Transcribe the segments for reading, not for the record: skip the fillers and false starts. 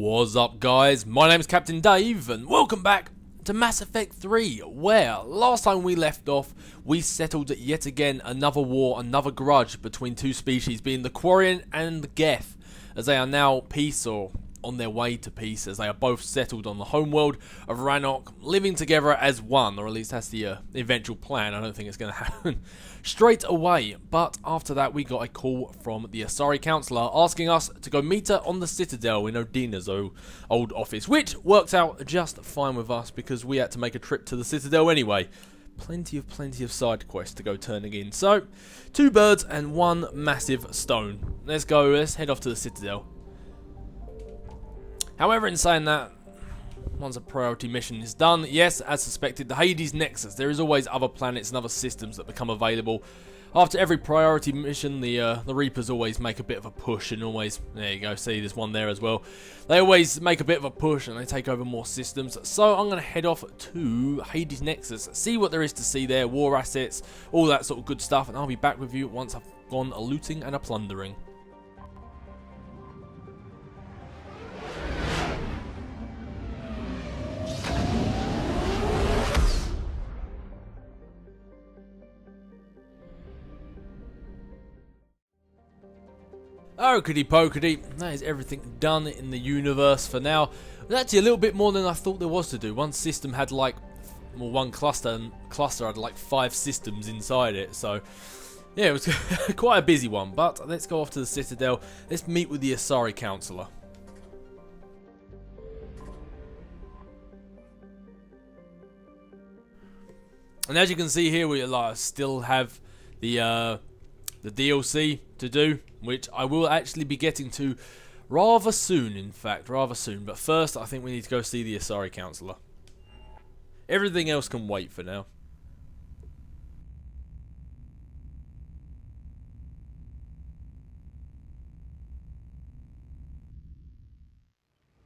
What's up, guys? My name's Captain Dave and welcome back to Mass Effect 3, where last time we left off we settled yet again another war, another grudge between two species, being the Quarian and the Geth, as they are now peace, or on their way to peace, as they are both settled on the homeworld of Rannoch, living together as one, or at least that's the eventual plan. I don't think it's going to happen straight away, but after that we got a call from the Asari Councillor asking us to go meet her on the Citadel in Odina's old office, which worked out just fine with us because we had to make a trip to the Citadel anyway. Plenty of side quests to go turning in, so two birds and one massive stone. Let's go, let's head off to the Citadel. However, in saying that, once a priority mission is done, yes, as suspected, the Hades Nexus, there is always other planets and other systems that become available. After every priority mission, the Reapers always make a bit of a push, and always, there you go, see there's one there as well. They always make a bit of a push and they take over more systems. So I'm going to head off to Hades Nexus, see what there is to see there, war assets, all that sort of good stuff, and I'll be back with you once I've gone a looting and a plundering. Okey pokey, that is everything done in the universe for now. It's actually a little bit more than I thought there was to do. One system had like, well, one cluster had like 5 systems inside it, so yeah, it was quite a busy one. But let's go off to the Citadel, let's meet with the Asari Councillor. And as you can see here, we still have the DLC to do, which I will actually be getting to rather soon, in fact, rather soon. But first, I think we need to go see the Asari Councillor. Everything else can wait for now.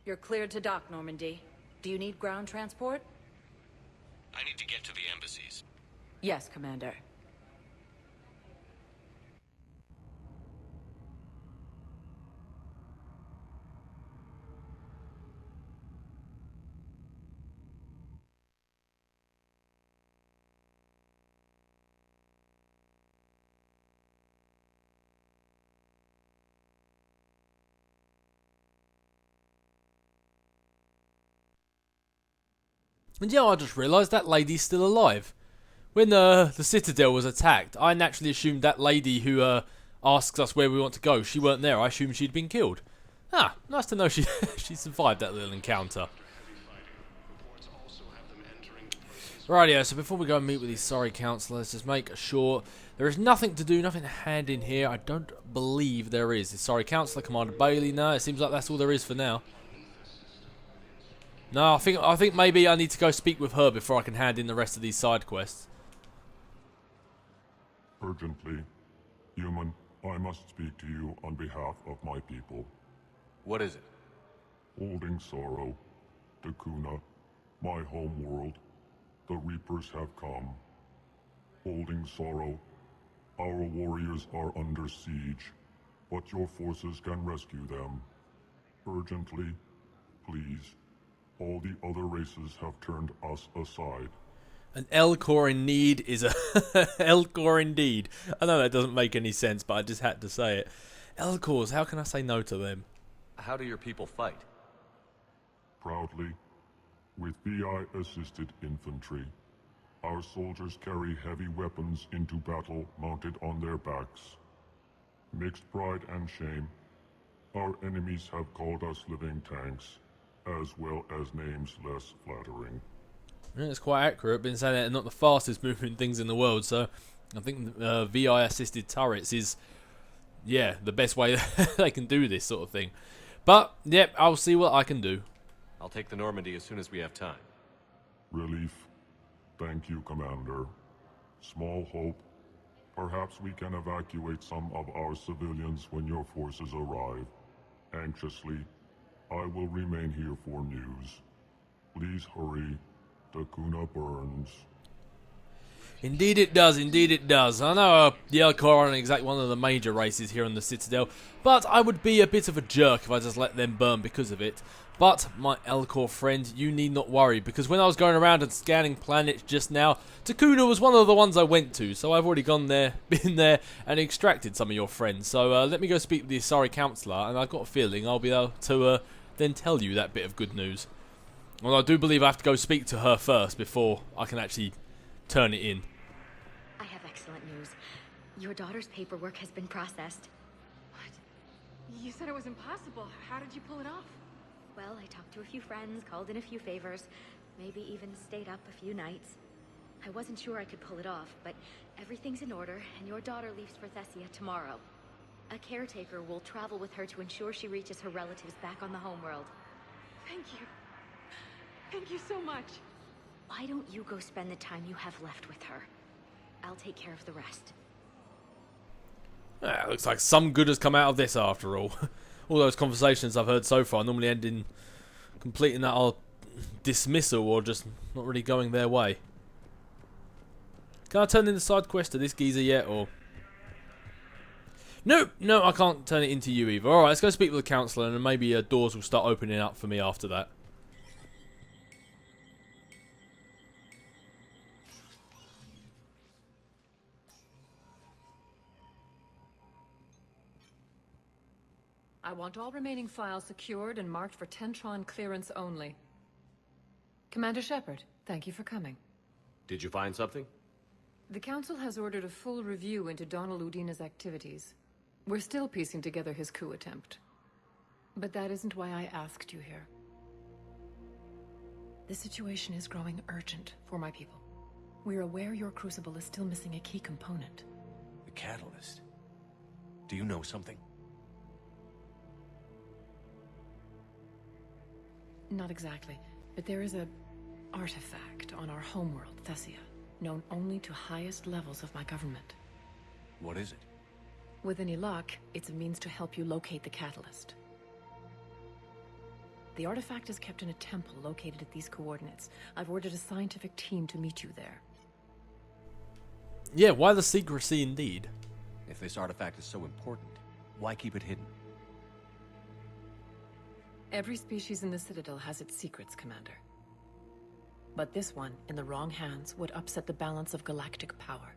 You're cleared to dock, Normandy. Do you need ground transport? I need to get to the embassies. Yes, Commander. And yeah, I just realised that lady's still alive. When the Citadel was attacked, I naturally assumed that lady who asks us where we want to go, she weren't there. I assumed she'd been killed. Ah, nice to know she she survived that little encounter. Rightio, so before we go and meet with these Asari Councillors, let's just make sure there is nothing to do, nothing to hand in here. I don't believe there is. The Asari Councillor, Commander Bailey, no, it seems like that's all there is for now. No, I think maybe I need to go speak with her before I can hand in the rest of these side quests. Urgently, human, I must speak to you on behalf of my people. What is it? Holding sorrow, Dakuna, my home world, the Reapers have come. Holding sorrow, our warriors are under siege, but your forces can rescue them. Urgently, please. All the other races have turned us aside. An Elcor in need is a Elcor indeed. I know that doesn't make any sense, but I just had to say it. Elcors, how can I say no to them? How do your people fight? Proudly, with VI-assisted infantry, our soldiers carry heavy weapons into battle mounted on their backs. Mixed pride and shame, our enemies have called us living tanks, as well as names less flattering. Yeah, it's quite accurate. Been saying that they're not the fastest moving things in the world, so I think VI assisted turrets is, yeah, the best way they can do this sort of thing. But yep, I'll see what I can do. I'll take the Normandy as soon as we have time. Relief. Thank you, Commander. Small hope. Perhaps we can evacuate some of our civilians when your forces arrive. Anxiously, I will remain here for news. Please hurry. Dakuna burns. Indeed it does, indeed it does. I know the Elcor aren't exactly one of the major races here on the Citadel, but I would be a bit of a jerk if I just let them burn because of it. But, my Elcor friend, you need not worry, because when I was going around and scanning planets just now, Takuna was one of the ones I went to, so I've already gone there, been there, and extracted some of your friends. So let me go speak with the Asari Councillor, and I've got a feeling I'll be able to then tell you that bit of good news. Well, I do believe I have to go speak to her first before I can actually turn it in. I have excellent news. Your daughter's paperwork has been processed. What? You said it was impossible. How did you pull it off? Well, I talked to a few friends, called in a few favors, maybe even stayed up a few nights. I wasn't sure I could pull it off, but everything's in order, and your daughter leaves for Thessia tomorrow. A caretaker will travel with her to ensure she reaches her relatives back on the homeworld. Thank you. Thank you so much. Why don't you go spend the time you have left with her? I'll take care of the rest. Looks like some good has come out of this after all. All those conversations I've heard so far normally end in completing that dismissal or just not really going their way. Can I turn in the side quest to this geezer yet, or...? No, I can't turn it into you either. Alright, let's go speak with the councillor and maybe doors will start opening up for me after that. I want all remaining files secured and marked for Tentron clearance only. Commander Shepard, thank you for coming. Did you find something? The Council has ordered a full review into Donald Udina's activities. We're still piecing together his coup attempt. But that isn't why I asked you here. The situation is growing urgent for my people. We're aware your crucible is still missing a key component. The catalyst. Do you know something? Not exactly, but there is a artifact on our homeworld, Thessia, known only to highest levels of my government. What is it? With any luck, it's a means to help you locate the catalyst. The artifact is kept in a temple located at these coordinates. I've ordered a scientific team to meet you there. Yeah, why the secrecy indeed? If this artifact is so important, why keep it hidden? Every species in the Citadel has its secrets, Commander. But this one, in the wrong hands, would upset the balance of galactic power.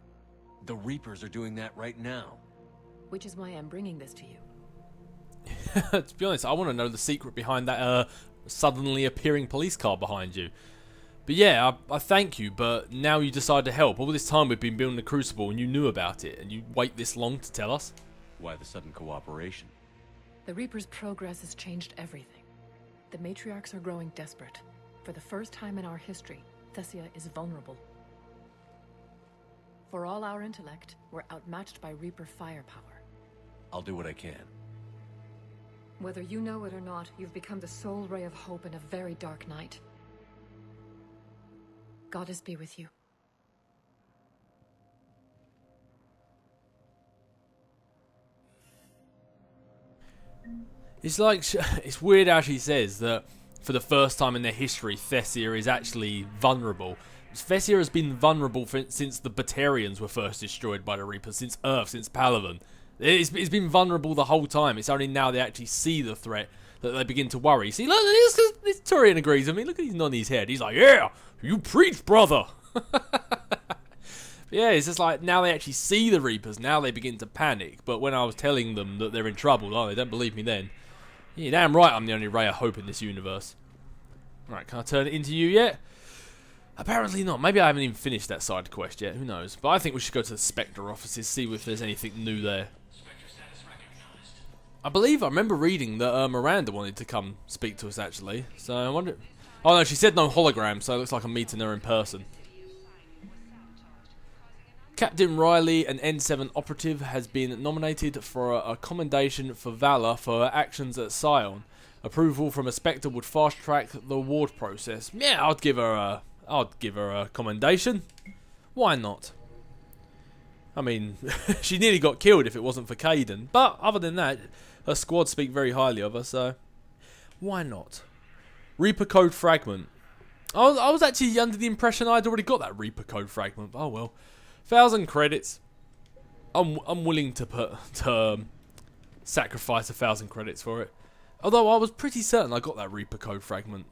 The Reapers are doing that right now. Which is why I'm bringing this to you. To be honest, I want to know the secret behind that suddenly appearing police car behind you. But yeah, I thank you, but now you decide to help. All this time we've been building the Crucible and you knew about it, and you wait this long to tell us? Why the sudden cooperation? The Reaper's progress has changed everything. The matriarchs are growing desperate. For the first time in our history, Thessia is vulnerable. For all our intellect, we're outmatched by Reaper firepower. I'll do what I can. Whether you know it or not, you've become the sole ray of hope in a very dark night. Goddess be with you. It's like, it's weird how she says that for the first time in their history, Thessia is actually vulnerable. Thessia has been vulnerable since the Batarians were first destroyed by the Reapers, since Earth, since Palaven. It's been vulnerable the whole time. It's only now they actually see the threat that they begin to worry. See, look, this Turian agrees with me. Look at he's nodding his head. He's like, yeah, you preach, brother. Yeah, it's just like, now they actually see the Reapers, now they begin to panic. But when I was telling them that they're in trouble, oh, they don't believe me then. Yeah, damn right I'm the only ray of hope in this universe. Right, can I turn it into you yet? Apparently not. Maybe I haven't even finished that side quest yet. Who knows? But I think we should go to the Spectre offices, see if there's anything new there. I remember reading that Miranda wanted to come speak to us, actually. So I wonder... Oh no, she said no hologram, so it looks like I'm meeting her in person. Captain Riley, an N7 operative, has been nominated for a commendation for valor for her actions at Scion. Approval from a Spectre would fast-track the award process. Yeah, I'd give her a commendation. Why not? I mean, she nearly got killed if it wasn't for Caden. But other than that, her squad speak very highly of her, so why not? Reaper Code Fragment. I was actually under the impression I'd already got that Reaper code fragment. Oh well. 1,000 credits. I'm willing to sacrifice 1,000 credits for it. Although I was pretty certain I got that Reaper code fragment.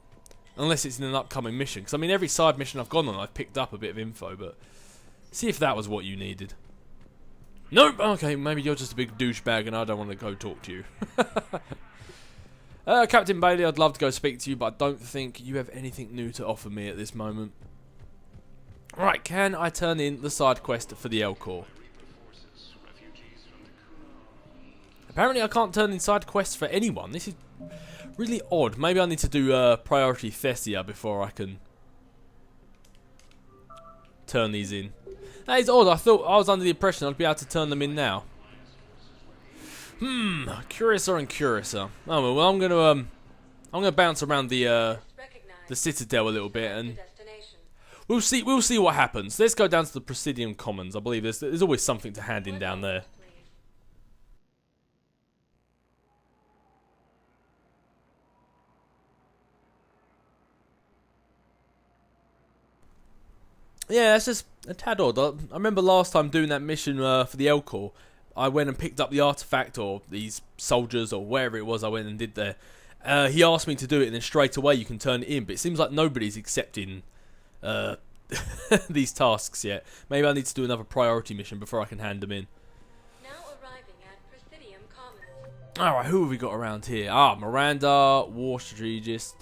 Unless it's in an upcoming mission. Because I mean, every side mission I've gone on, I've picked up a bit of info. But see if that was what you needed. Nope. Okay, maybe you're just a big douchebag and I don't want to go talk to you. Captain Bailey, I'd love to go speak to you, but I don't think you have anything new to offer me at this moment. Right, can I turn in the side quest for the L Corps? Apparently I can't turn in side quests for anyone. This is really odd. Maybe I need to do priority Thessia before I can turn these in. That is odd. I thought I was under the impression I'd be able to turn them in now. Curiouser and curiouser. Oh well, I'm gonna bounce around the Citadel a little bit and we'll see what happens. Let's go down to the Presidium Commons. I believe there's always something to hand in down there. Yeah, it's just a tad odd. I remember last time doing that mission for the L Corps, I went and picked up the artifact or these soldiers or wherever it was I went and did there. He asked me to do it and then straight away you can turn it in, but it seems like nobody's accepting these tasks yet. Maybe I need to do another priority mission before I can hand them in. Now arriving at Presidium Commons. Alright, who have we got around here? Miranda, War Strategist.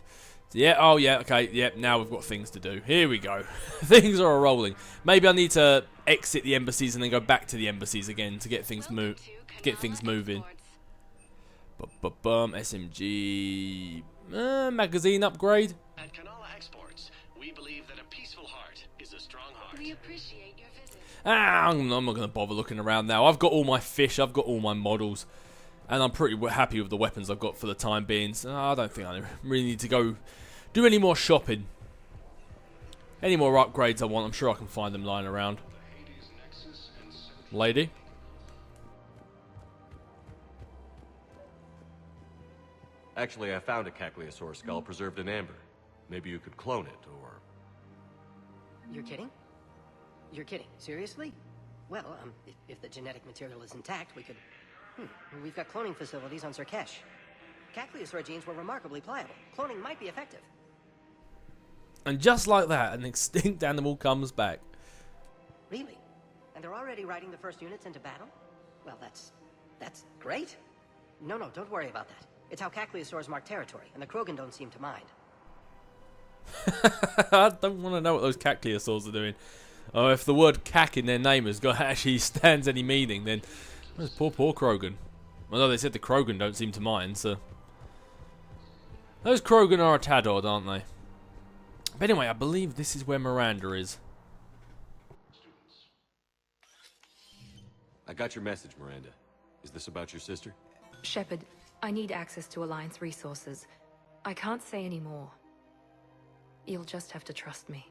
Yeah, oh yeah, okay, yeah, now we've got things to do. Here we go. Things are rolling. Maybe I need to exit the embassies and then go back to the embassies again to get things moving. SMG magazine upgrade. At Kanala Exports, we believe that a peaceful heart is a strong heart. We appreciate your visit. I'm not going to bother looking around now. I've got all my fish, I've got all my models, and I'm pretty happy with the weapons I've got for the time being. So I don't think I really need to go do any more shopping. Any more upgrades I want, I'm sure I can find them lying around. Lady? Actually, I found a Cacliosaur skull preserved in amber. Maybe you could clone it, or... You're kidding? You're kidding. Seriously? Well, if the genetic material is intact, we could... We've got cloning facilities on Surkesh. Cacliosaur genes were remarkably pliable. Cloning might be effective. And just like that, an extinct animal comes back. Really? And they're already riding the first units into battle? Well, that's great. No, don't worry about that. It's how Cacliosaurs mark territory, and the Krogan don't seem to mind. I don't want to know what those Cacliosaurs are doing. Oh, if the word cac in their name actually stands any meaning, then poor Krogan. Although they said the Krogan don't seem to mind, so... Those Krogan are a tad odd, aren't they? But anyway, I believe this is where Miranda is. I got your message, Miranda. Is this about your sister? Shepard, I need access to Alliance resources. I can't say any more. You'll just have to trust me.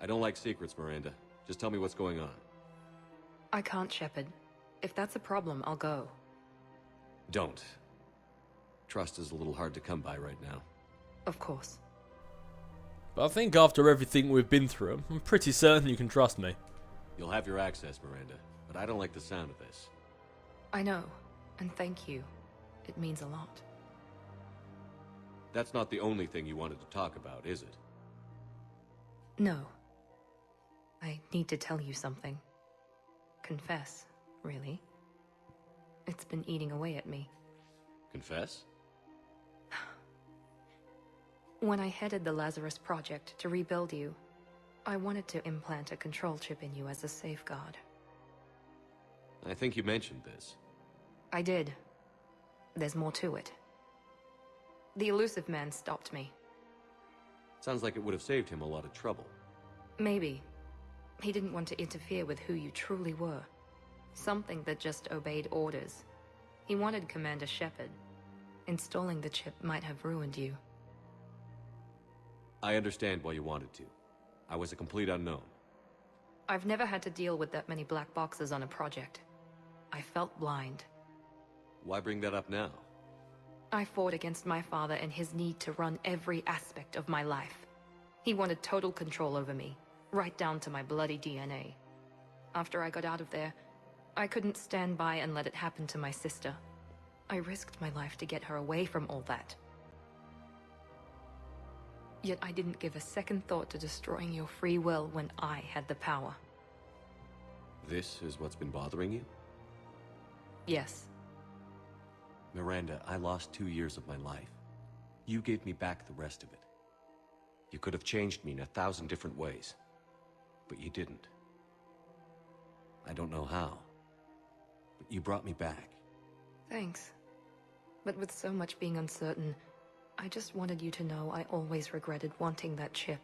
I don't like secrets, Miranda. Just tell me what's going on. I can't, Shepard. If that's a problem, I'll go. Don't. Trust is a little hard to come by right now. Of course. But I think after everything we've been through, I'm pretty certain you can trust me. You'll have your access, Miranda, but I don't like the sound of this. I know, and thank you. It means a lot. That's not the only thing you wanted to talk about, is it? No. I need to tell you something. Confess, really. It's been eating away at me. Confess? When I headed the Lazarus Project to rebuild you, I wanted to implant a control chip in you as a safeguard. I think you mentioned this. I did. There's more to it. The elusive man stopped me. Sounds like it would have saved him a lot of trouble. Maybe. He didn't want to interfere with who you truly were. Something that just obeyed orders. He wanted Commander Shepard. Installing the chip might have ruined you. I understand why you wanted to. I was a complete unknown. I've never had to deal with that many black boxes on a project. I felt blind. Why bring that up now? I fought against my father and his need to run every aspect of my life. He wanted total control over me, right down to my bloody DNA. After I got out of there, I couldn't stand by and let it happen to my sister. I risked my life to get her away from all that. Yet I didn't give a second thought to destroying your free will when I had the power. This is what's been bothering you? Yes. Miranda, I lost 2 years of my life. You gave me back the rest of it. You could have changed me in 1,000 different ways, but you didn't. I don't know how, but you brought me back. Thanks. But with so much being uncertain, I just wanted you to know I always regretted wanting that chip.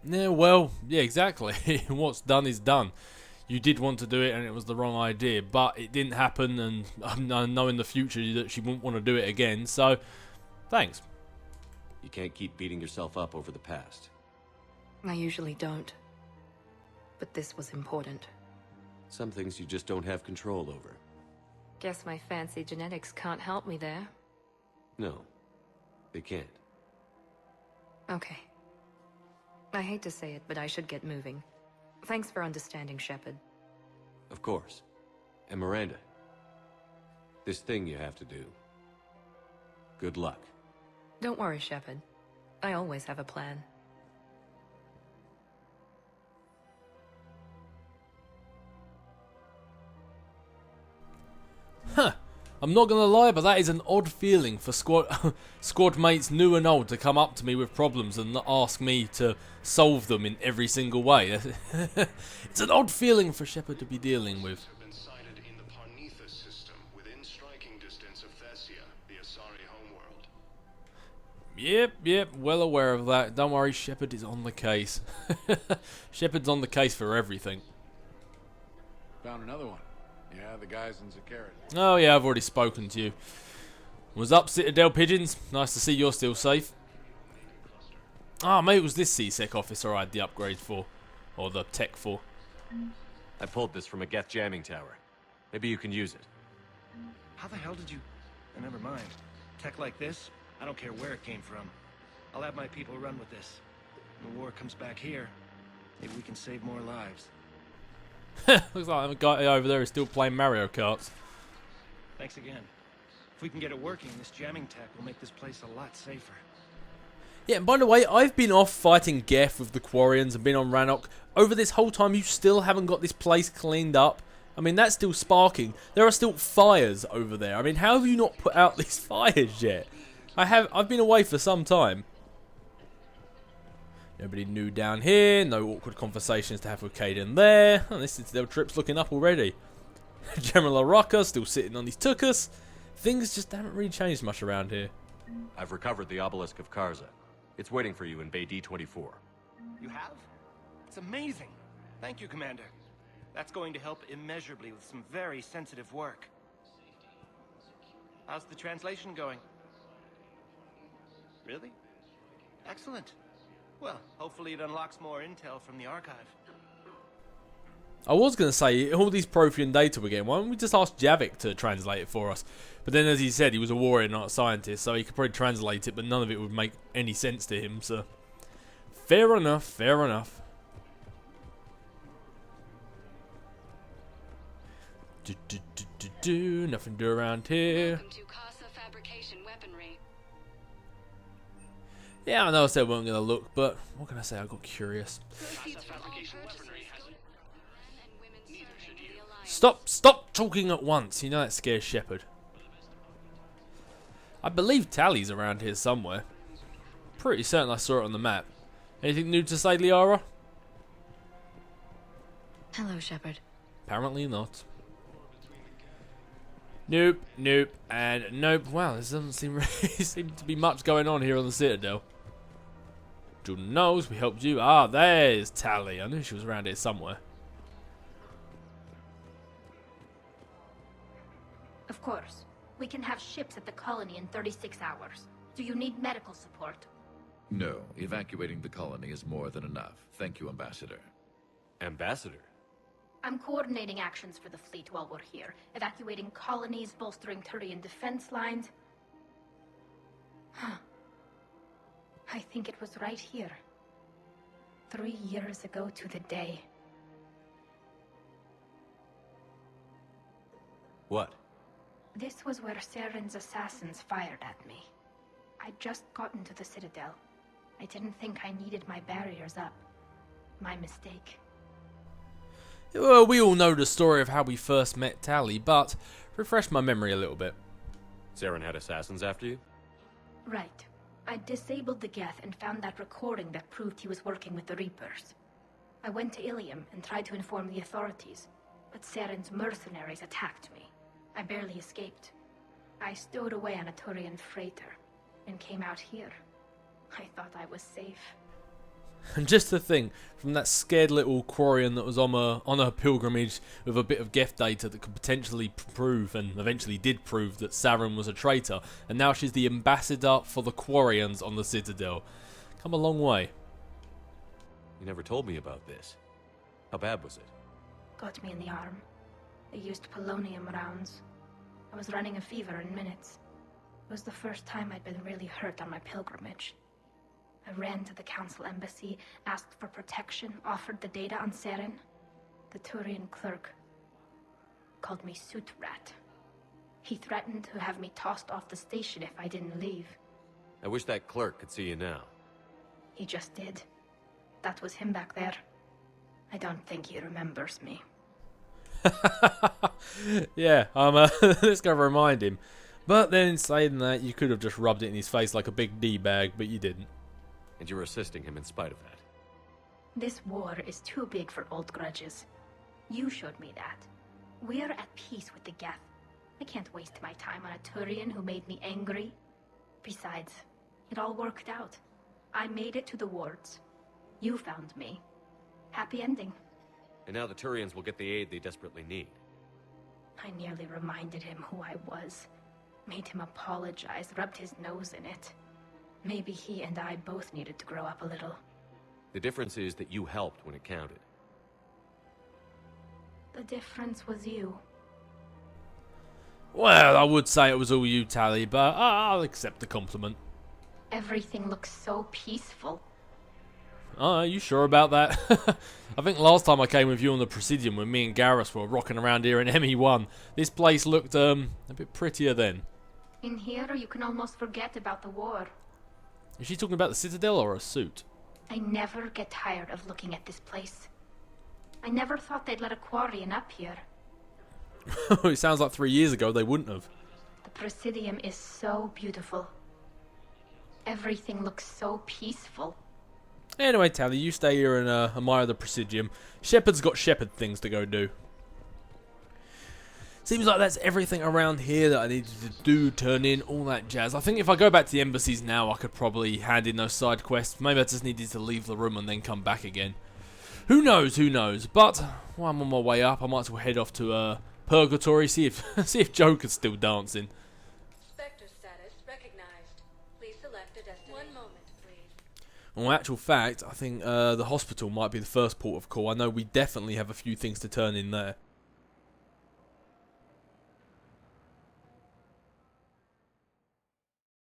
Yeah, well, yeah, exactly. What's done is done. You did want to do it and it was the wrong idea, but it didn't happen, and I know in the future that she wouldn't want to do it again, so thanks. You can't keep beating yourself up over the past. I usually don't. But this was important. Some things you just don't have control over. Guess my fancy genetics can't help me there. No, they can't. Okay. I hate to say it, but I should get moving. Thanks for understanding, Shepard. Of course. And Miranda, this thing you have to do. Good luck. Don't worry, Shepard. I always have a plan. Huh. I'm not gonna lie, but that is an odd feeling for squad mates new and old to come up to me with problems and ask me to solve them in every single way. It's an odd feeling for Shepard to be dealing with. Have been sighted in the Parnithus system, within striking distance of Thessia, the Asari homeworld. Yep, well aware of that. Don't worry, Shepard is on the case. Shepard's on the case for everything. Found another one. Yeah, the guys in Zakarat. Oh yeah, I've already spoken to you. Was up, Citadel Pigeons? Nice to see you're still safe. Ah, maybe it was this CSEC officer I had the upgrade for. Or the tech for. I pulled this from a Geth jamming tower. Maybe you can use it. How the hell did you... never mind. Tech like this, I don't care where it came from. I'll have my people run with this. When the war comes back here, maybe we can save more lives. Looks like a guy over there is still playing Mario Karts. Thanks again. If we can get it working, this jamming tech will make this place a lot safer. Yeah, and by the way, I've been off fighting Geth with the Quarians and been on Rannoch. Over this whole time, you still haven't got this place cleaned up. I mean, that's still sparking. There are still fires over there. I mean, how have you not put out these fires yet? I've been away for some time. Nobody new down here. No awkward conversations to have with Caden there. Oh, this Citadel trip's looking up already. General Araka still sitting on his tuchus. Things just haven't really changed much around here. I've recovered the obelisk of Karza. It's waiting for you in Bay D24. You have? It's amazing. Thank you, Commander. That's going to help immeasurably with some very sensitive work. How's the translation going? Really? Excellent. Well, hopefully it unlocks more intel from the archive. I was going to say, all these Prothean data we're getting, why don't we just ask Javik to translate it for us? But then, as he said, he was a warrior, not a scientist, so he could probably translate it, but none of it would make any sense to him, so... Fair enough, fair enough. Nothing to do around here. Welcome to Casa Fabrication Weaponry. Yeah, I know I said I wasn't going to look, but what can I say? I got curious. Stop talking at once. You know that scares Shepard. I believe Tally's around here somewhere. Pretty certain I saw it on the map. Anything new to say, Liara? Hello, Shepard. Apparently not. Nope, and nope. Wow, there doesn't seem to be much going on here on the Citadel. Jordan knows we helped you. Ah, there's Tally. I knew she was around here somewhere. Of course. We can have ships at the colony in 36 hours. Do you need medical support? No, evacuating the colony is more than enough. Thank you, Ambassador. Ambassador? I'm coordinating actions for the fleet while we're here. Evacuating colonies, bolstering Turian defense lines. Huh. I think it was right here. 3 years ago to the day. What? This was where Saren's assassins fired at me. I'd just gotten to the Citadel. I didn't think I needed my barriers up. My mistake. Well, we all know the story of how we first met Tali, but refresh my memory a little bit. Saren had assassins after you? Right. I disabled the Geth and found that recording that proved he was working with the Reapers. I went to Ilium and tried to inform the authorities, but Saren's mercenaries attacked me. I barely escaped. I stowed away on a Turian freighter and came out here. I thought I was safe. And just to think, from that scared little Quarian that was on her pilgrimage with a bit of Geth data that could potentially prove, and eventually did prove, that Saren was a traitor, and now she's the ambassador for the Quarians on the Citadel. Come a long way. You never told me about this. How bad was it? Got me in the arm. They used polonium rounds. I was running a fever in minutes. It was the first time I'd been really hurt on my pilgrimage. I ran to the Council embassy, asked for protection, offered the data on Saren. The Turian clerk called me Soot Rat. He threatened to have me tossed off the station if I didn't leave. I wish that clerk could see you now. He just did. That was him back there. I don't think he remembers me. Yeah, let's go remind him. But then saying that, you could have just rubbed it in his face like a big D-bag, but you didn't. And you were assisting him in spite of that. This war is too big for old grudges. You showed me that. We're at peace with the Geth. I can't waste my time on a Turian who made me angry. Besides, it all worked out. I made it to the wards. You found me. Happy ending. And now the Turians will get the aid they desperately need. I nearly reminded him who I was. Made him apologize, rubbed his nose in it. Maybe he and I both needed to grow up a little. The difference is that you helped when it counted. The difference was you. Well, I would say it was all you, Tali, but I'll accept the compliment. Everything looks so peaceful. Are you sure about that? I think last time I came with you on the Presidium when me and Garrus were rocking around here in ME1, this place looked a bit prettier then. In here, you can almost forget about the war. Is she talking about the Citadel or a suit? I never get tired of looking at this place. I never thought they'd let a Quarian up here. It sounds like 3 years ago they wouldn't have. The Presidium is so beautiful. Everything looks so peaceful. Anyway, Tali, you stay here and admire the Presidium. Shepard's got Shepard things to go do. Seems like that's everything around here that I needed to do, turn in, all that jazz. I think if I go back to the embassies now, I could probably hand in those side quests. Maybe I just needed to leave the room and then come back again. Who knows, who knows. But while I'm on my way up, I might as well head off to Purgatory, see if Joker's still dancing. Spectre status recognized. Please select a destination. 1 moment, please. In actual fact, I think the hospital might be the first port of call. I know we definitely have a few things to turn in there.